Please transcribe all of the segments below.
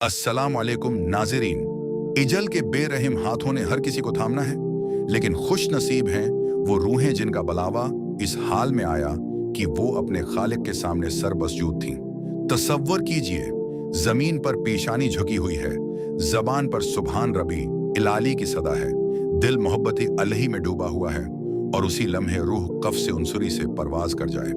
अस्सलाम वालेकुम नाज़रीन। इजल के बेरहम हाथों ने हर किसी को थामना है, लेकिन खुश नसीब हैं वो रूहें जिनका बलावा इस हाल में आया कि वो अपने खालिक के सामने सर मसजूद थीं। तसव्वुर कीजिए, जमीन पर पेशानी झुकी हुई है, जबान पर सुभान रबी इलाली की सदा है, दिल मोहब्बत अलही में डूबा हुआ है और उसी लम्हे रूह कफ से उनसुरी से परवाज कर जाए।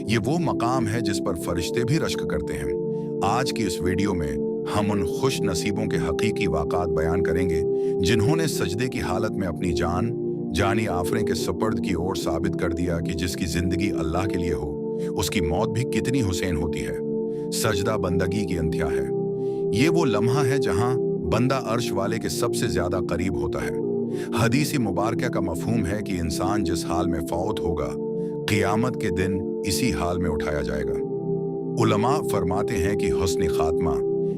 ये वो मकाम है जिस पर फरिश्ते भी रश्क करते हैं। आज की इस वीडियो में हम उन खुश नसीबों के हकीकी वाक़ात बयान करेंगे जिन्होंने सजदे की हालत में अपनी जानी आफरें के सुपर्द की ओर साबित कर दिया कि जिसकी जिंदगी अल्लाह के लिए हो उसकी मौत भी कितनी हुसैन होती है। सजदा बंदगी की अंत्या है। ये वो लम्हा है जहां बंदा अर्श वाले के सबसे ज्यादा करीब होता है। हदीसी मुबारका का मफहूम है कि इंसान जिस हाल में फौत होगा, क़ियामत के दिन इसी हाल में उठाया जाएगा। उलमा फरमाते हैं कि हुस्न खात्मा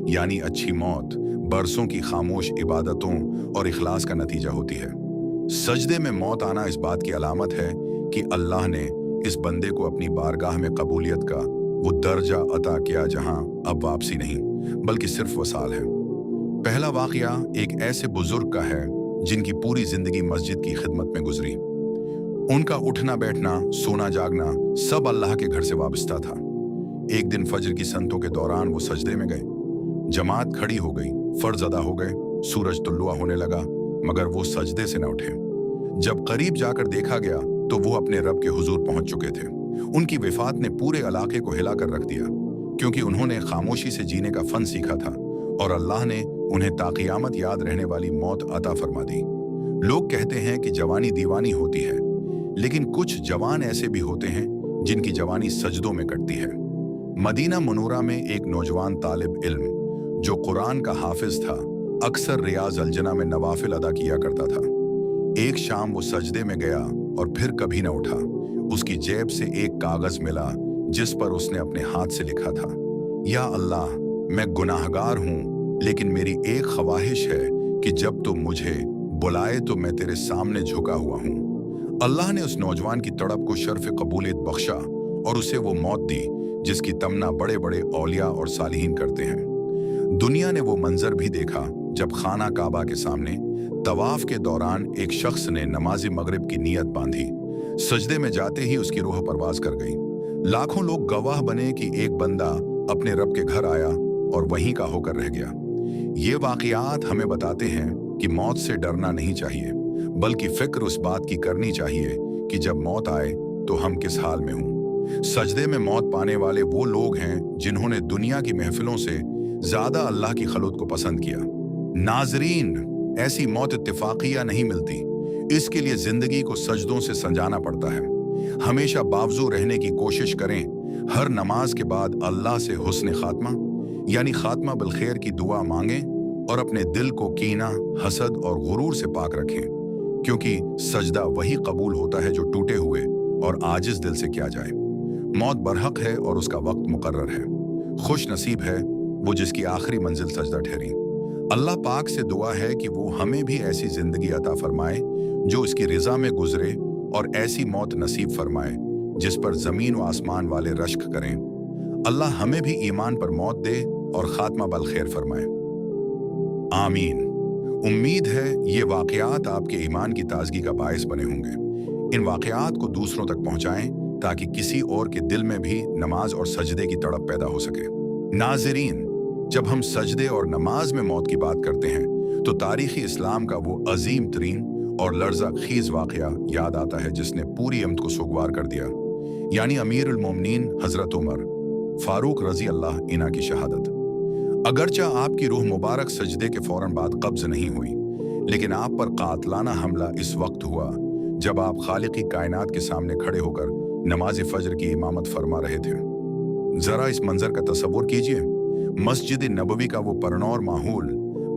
यानी अच्छी मौत बरसों की खामोश इबादतों और इखलास का नतीजा होती है। सजदे में मौत आना इस बात की अलामत है कि अल्लाह ने इस बंदे को अपनी बारगाह में कबूलियत का वो दर्जा अता किया जहां अब वापसी नहीं बल्कि सिर्फ वसाल है। पहला वाकया एक ऐसे बुजुर्ग का है जिनकी पूरी जिंदगी मस्जिद की खिदमत में गुजरी। उनका उठना बैठना सोना जागना सब अल्लाह के घर से वाबस्ता था। एक दिन फजर की संतों के दौरान वो सजदे में गए। जमात खड़ी हो गई, फर्ज अदा हो गए, सूरज तुल्लुआ होने लगा, मगर वो सजदे से न उठे। जब करीब जाकर देखा गया तो वो अपने रब के हुजूर पहुंच चुके थे। उनकी वफात ने पूरे इलाके को हिलाकर रख दिया, क्योंकि उन्होंने खामोशी से जीने का फन सीखा था और अल्लाह ने उन्हें ताक़ियामत याद रहने वाली मौत अता फरमा दी। लोग कहते हैं कि जवानी दीवानी होती है, लेकिन कुछ जवान ऐसे भी होते हैं जिनकी जवानी सजदों में कटती है। मदीना मुनूरा में एक नौजवान तालिब इल्म जो कुरान का हाफिज था, अक्सर रियाज अलजना में नवाफिल अदा किया करता था। एक शाम वो सजदे में गया और फिर कभी न उठा। उसकी जेब से एक कागज मिला जिस पर उसने अपने हाथ से लिखा था, या अल्लाह, मैं गुनाहगार हूं, लेकिन मेरी एक ख्वाहिश है कि जब तुम मुझे बुलाए तो मैं तेरे सामने झुका हुआ हूं। अल्लाह ने उस नौजवान की तड़प को शर्फ कबूलियत बख्शा और उसे वो मौत दी जिसकी तमन्ना बड़े बड़े औलिया और सालिहीन करते हैं। दुनिया ने वो मंजर भी देखा जब खाना काबा के सामने तवाफ के दौरान एक शख्स ने नमाज़ी मगरिब की नीयत बांधी। सजदे में जाते ही उसकी रूह परवाज कर गई। लाखों लोग गवाह बने कि एक बंदा अपने रब के घर आया और वहीं का होकर रह गया। ये वाक़ियात हमें बताते हैं कि मौत से डरना नहीं चाहिए, बल्कि फिक्र उस बात की करनी चाहिए कि जब मौत आए तो हम किस हाल में हों। सजदे में मौत पाने वाले वो लोग हैं जिन्होंने दुनिया की महफिलों से ज्यादा अल्लाह की खलूत को पसंद किया। नाजरीन, ऐसी मौत इत्तेफाकिया नहीं मिलती, इसके लिए जिंदगी को सजदों से संजाना पड़ता है। हमेशा बावजू रहने की कोशिश करें। हर नमाज के बाद अल्लाह से हुस्न खात्मा यानी खात्मा बिलखैर की दुआ मांगें और अपने दिल को कीना, हसद और गुरूर से पाक रखें, क्योंकि सजदा वही कबूल होता है जो टूटे हुए और आजिज दिल से किया जाए। मौत बरहक है और उसका वक्त मुकर्रर है। खुश नसीब है वो जिसकी आखिरी मंजिल सजदा ठहरी। अल्लाह पाक से दुआ है कि वो हमें भी ऐसी जिंदगी अता फरमाए जो उसकी रिजा में गुजरे और ऐसी मौत नसीब फरमाए जिस पर जमीन व आसमान वाले रश्क करें। अल्लाह हमें भी ईमान पर मौत दे और खात्मा बल खैर फरमाए। आमीन। उम्मीद है ये वाक़यात आपके ईमान की ताजगी का बायस बने होंगे। इन वाक़यात को दूसरों तक पहुंचाएं ताकि किसी और के दिल में भी नमाज और सजदे की तड़प पैदा हो सके। नाजरीन, जब हम सजदे और नमाज में मौत की बात करते हैं तो तारीखी इस्लाम का वो अजीम तरीन और लर्जा खीज वाक़या याद आता है जिसने पूरी अमत को सुगवार कर दिया, यानी अमीरुल मोमिनीन हजरत उमर फारूक रजी अल्लाह इन्हा की शहादत। अगरचा आपकी रूह मुबारक सजदे के फौरन बाद कब्ज नहीं हुई, लेकिन आप पर कातलाना हमला इस वक्त हुआ जब आप खालिकी कायनात के सामने खड़े होकर नमाज फजर की इमामत फरमा रहे थे। जरा इस मंजर का तसव्वुर कीजिए। मस्जिद नबवी का वो परनौर माहौल,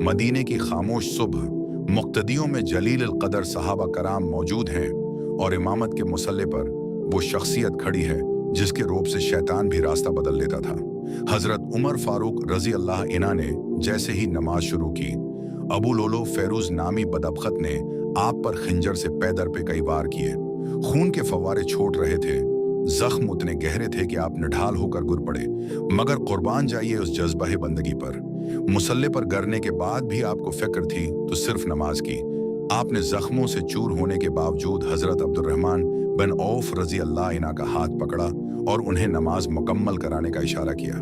मदीने की खामोश सुबह, मुक्तदियों में जलील कदर सहाबा कराम मौजूद हैं और इमामत के मुसल्ले पर वो शख्सियत खड़ी है जिसके रूप से शैतान भी रास्ता बदल लेता था। हजरत उमर फारूक रजी अल्लाह इन्हा ने जैसे ही नमाज शुरू की, अबू लोलो फेरूज नामी बदबख्त ने आप पर खंजर से पैदर पे कई वार किए। खून के फव्वारे छोड़ रहे थे। जख्म उतने गहरे थे कि आप निढाल होकर गिर पड़े, मगर कुर्बान जाइए उस जज्बा बंदगी पर। मुसल्ले पर गिरने के बाद भी आपको फिक्र थी तो सिर्फ नमाज की। आपने जख्मों से चूर होने के बावजूद हजरत अब्दुर्रहमान बिन औफ रजी अल्लाह इन्हा का हाथ पकड़ा और उन्हें नमाज मुकम्मल कराने का इशारा किया।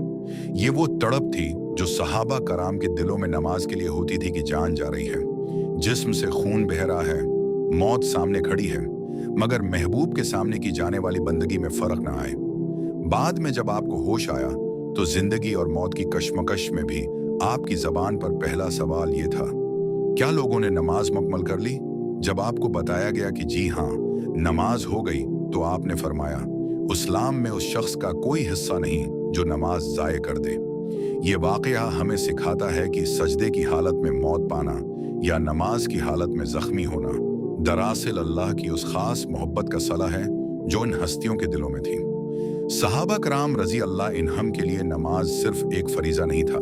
ये वो तड़प थी जो सहाबा कराम के दिलों में नमाज के लिए होती थी कि जान जा रही है, जिस्म से खून बह रहा है, मौत सामने खड़ी है, मगर महबूब के सामने की जाने वाली बंदगी में फर्क ना आए। बाद में जब आपको होश आया तो जिंदगी और मौत की कश्मकश में भी आपकी जबान पर पहला सवाल ये था, क्या लोगों ने नमाज मुकम्मल कर ली? जब आपको बताया गया कि जी हाँ, नमाज हो गई, तो आपने फरमाया, इस्लाम में उस शख्स का कोई हिस्सा नहीं जो नमाज ज़ाये कर दे। ये वाकया हमें सिखाता है कि सजदे की हालत में मौत पाना या नमाज की हालत में जख्मी होना दरअसल अल्लाह की उस खास मोहब्बत का सला है जो इन हस्तियों के दिलों में थी। सहाबा कराम रजी अल्लाह इन्हम के लिए नमाज सिर्फ एक फरीजा नहीं था,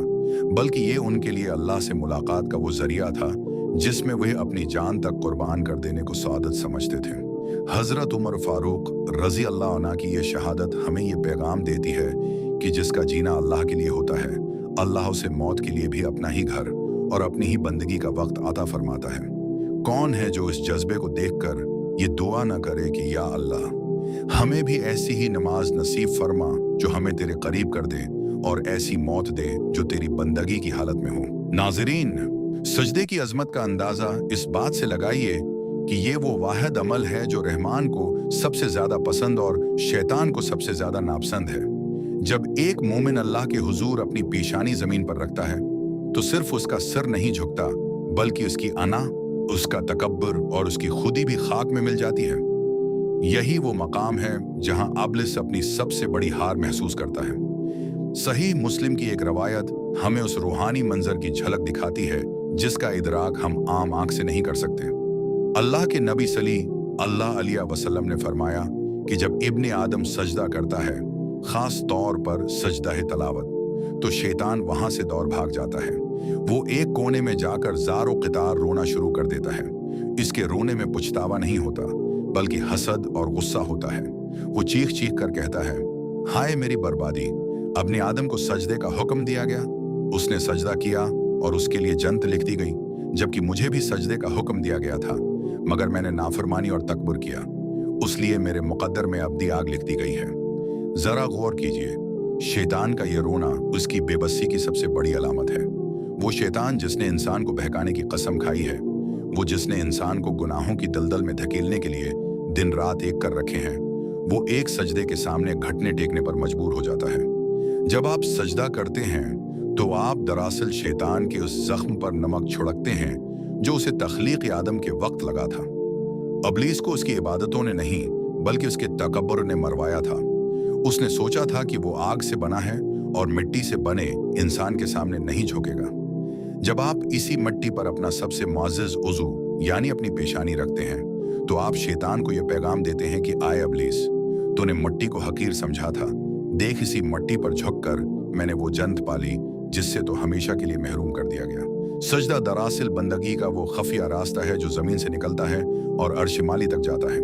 बल्कि ये उनके लिए अल्लाह से मुलाकात का वो जरिया था जिसमें वे अपनी जान तक कुर्बान कर देने को सआदत समझते थे। हजरत उमर फारूक रजी अल्लाह अन्हु की ये शहादत हमें ये पैगाम देती है कि जिसका जीना अल्लाह के लिए होता है, अल्लाह उसे मौत के लिए भी अपना ही घर और अपनी ही बंदगी का वक्त अता फरमाता है। कौन है जो इस जज्बे को देखकर ये दुआ न करे कि या अल्लाह, हमें भी ऐसी ही नमाज नसीब फरमा जो हमें तेरे करीब कर दे और ऐसी मौत दे जो तेरी बंदगी की हालत में हो। नाज़रीन, सजदे की अजमत का अंदाजा इस बात से लगाइए कि ये वो वाहिद अमल है जो रहमान को सबसे ज्यादा पसंद और शैतान को सबसे ज्यादा नापसंद है। जब एक मोमिन अल्लाह के हुजूर अपनी पेशानी जमीन पर रखता है तो सिर्फ उसका सिर नहीं झुकता, बल्कि उसकी अना, उसका तकब्बुर और उसकी खुदी भी खाक में मिल जाती है। यही वो मकाम है जहां इब्लिस अपनी सबसे बड़ी हार महसूस करता है। सही मुस्लिम की एक रवायत हमें उस रूहानी मंजर की झलक दिखाती है जिसका इदराक हम आम आंख से नहीं कर सकते। अल्लाह के नबी सल्लल्लाहु अलैहि वसल्लम ने फरमाया कि जब इब्ने आदम सजदा करता है, खास तौर पर सजदा तलावत, तो शैतान वहां से दौड़ भाग जाता है। वो एक कोने में जाकर ज़ारो क़ितार रोना शुरू कर देता है। इसके रोने में पुछतावा नहीं होता, बल्कि हसद और गुस्सा होता है। वो चीख चीख कर कहता है, हाय मेरी बर्बादी, अपने आदम को सजदे का हुक्म दिया गया, उसने सजदा किया और उसके लिए जन्नत लिख दी गई, जबकि मुझे भी सजदे का हुक्म दिया गया था, मगर मैंने नाफरमानी और तकबर किया, उसलिए मेरे मुकद्दर में अब्दी आग लिख दी गई है। जरा गौर कीजिए, शैतान का ये रोना उसकी बेबसी की सबसे बड़ी अलामत है। वो शैतान जिसने इंसान को बहकाने की कसम खाई है, वो जिसने इंसान को गुनाहों की दलदल में धकेलने के लिए दिन रात एक कर रखे हैं, वो एक सजदे के सामने घटने टेकने पर मजबूर हो जाता है। जब आप सजदा करते हैं तो आप दरअसल शैतान के उस जख्म पर नमक छिड़कते हैं जो उसे तख्लीक आदम के वक्त लगा था। इब्लीस को उसकी इबादतों ने नहीं, बल्कि उसके तकब्बुर ने मरवाया था। उसने सोचा था कि वो आग से बना है और मिट्टी से बने इंसान के सामने नहीं झुकेगा। जब आप इसी मिट्टी पर अपना सबसे मुअज़्ज़ज़ उज़ू यानी अपनी पेशानी रखते हैं, तो आप शैतान को यह पैगाम देते हैं कि आए इब्लीस, तूने मिट्टी को हकीर समझा था, देख इसी मिट्टी पर झुककर मैंने वो जन्नत पाली जिससे तो हमेशा के लिए महरूम कर दिया गया। सजदा दरअसल बंदगी का वो खफिया रास्ता है जो जमीन से निकलता है और अर्श माली तक जाता है।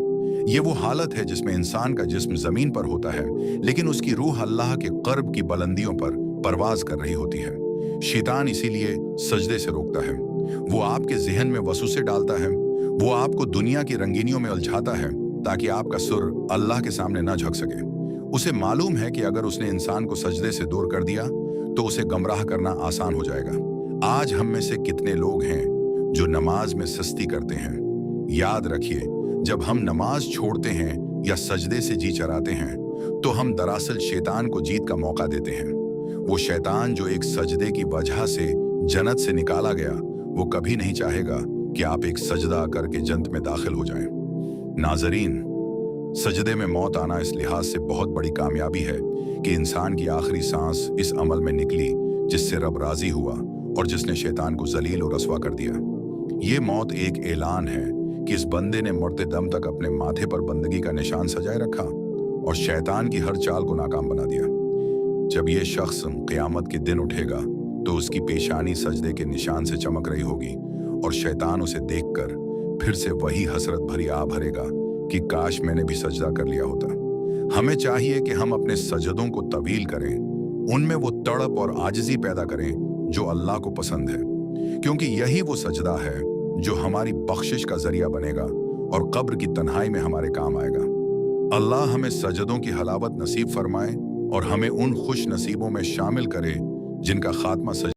ये वो हालत है जिसमें इंसान का जिस्म जमीन पर होता है, लेकिन उसकी रूह अल्लाह के क़र्ब की बुलंदियों पर परवाज कर रही होती है। शैतान इसीलिए सजदे से रोकता है। वो आपके जहन में वसवसे डालता है, वो आपको दुनिया की रंगीनियों में उलझाता है ताकि आपका सुर अल्लाह के सामने न झुक सके। उसे मालूम है कि अगर उसने इंसान को सजदे से दूर कर दिया तो उसे गमराह करना आसान हो जाएगा। आज हम में से कितने लोग हैं जो नमाज में सस्ती करते हैं? याद रखिए, जब हम नमाज छोड़ते हैं या सजदे से जी चराते हैं तो हम दरअसल शैतान को जीत का मौका देते हैं। वो शैतान जो एक सजदे की वजह से जन्नत से निकाला गया, वो कभी नहीं चाहेगा कि आप एक सजदा करके जन्नत में दाखिल हो जाएं। नाज़रीन, सजदे में मौत आना इस लिहाज से बहुत बड़ी कामयाबी है कि इंसान की आखिरी सांस इस अमल में निकली जिससे रब राजी हुआ और जिसने शैतान को जलील और रस्वा कर दिया। ये मौत एक ऐलान है कि इस बंदे ने मरते दम तक अपने माथे पर बंदगी का निशान सजाए रखा और शैतान की हर चाल को नाकाम बना दिया। जब ये शख्स क़यामत के दिन उठेगा तो उसकी पेशानी सजदे के निशान से चमक रही होगी और शैतान उसे देखकर फिर से वही हसरत भरी आ भरेगा कि काश मैंने भी सजदा कर लिया होता। हमें चाहिए कि हम अपने सजदों को तवील करें, उनमें वो तड़प और आजिज़ी पैदा करें जो अल्लाह को पसंद है, क्योंकि यही वो सजदा है जो हमारी बख्शिश का जरिया बनेगा और कब्र की तन्हाई में हमारे काम आएगा। अल्लाह हमें सजदों की हलावत नसीब फरमाए और हमें उन खुश नसीबों में शामिल करे जिनका खात्मा